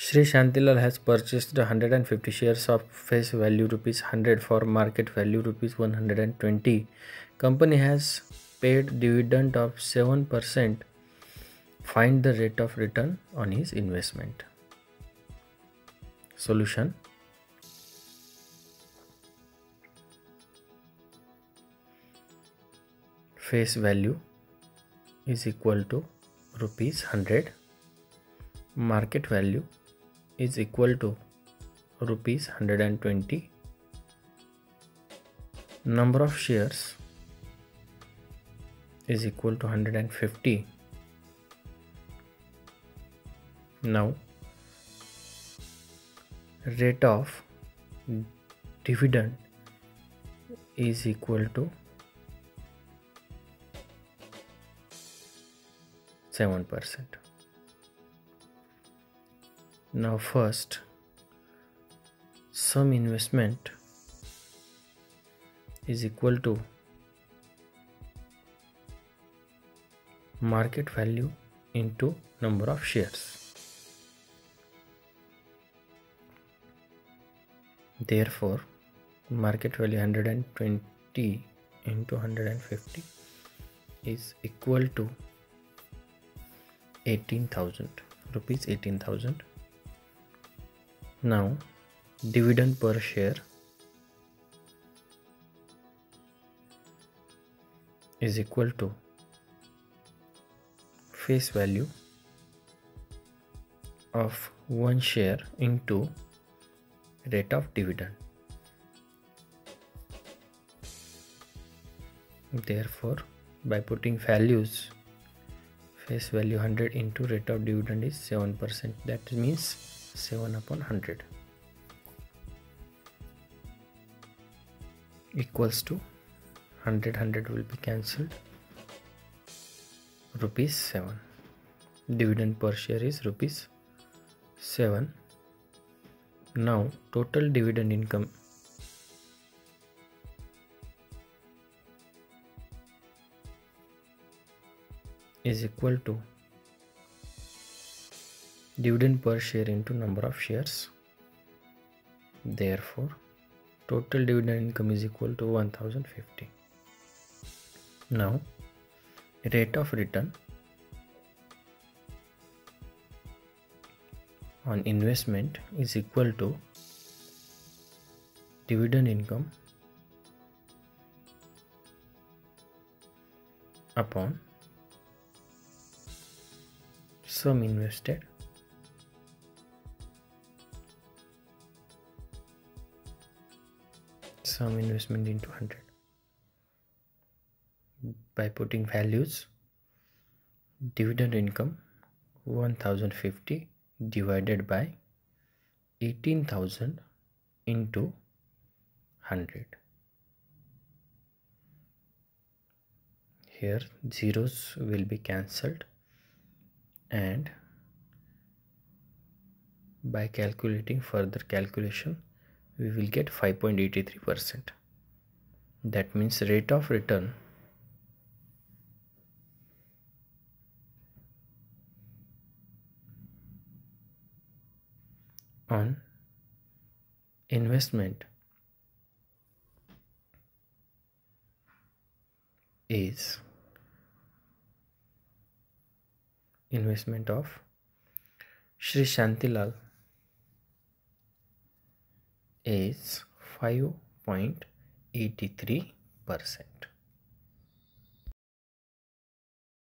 Shri Shantilal has purchased 150 shares of face value ₹100 for market value ₹120. Company has paid dividend of 7%. Find the rate of return on his investment. Solution. Face value is equal to ₹100. Market value is equal to ₹120. Number of shares is equal to 150. Now rate of dividend is equal to 7%. Now first, sum investment is equal to market value into number of shares. Therefore, market value 120 into 150 is equal to 18,000 rupees. 18,000. Now dividend per share is equal to face value of 1 share into rate of dividend. Therefore, by putting values, face value 100 into rate of dividend is 7%. That means 7 upon 100 equals to 100 will be cancelled, ₹7. Dividend per share is ₹7. Now total dividend income is equal to dividend per share into number of shares. Therefore, total dividend income is equal to 1050. Now, rate of return on investment is equal to dividend income upon sum invested sum investment into 100. By putting values, dividend income 1050 divided by 18,000 into 100. Here zeros will be cancelled, and by calculating further calculation, we will get 5.83%. That means rate of return on investment is investment of Shri Shantilal is 5.83%.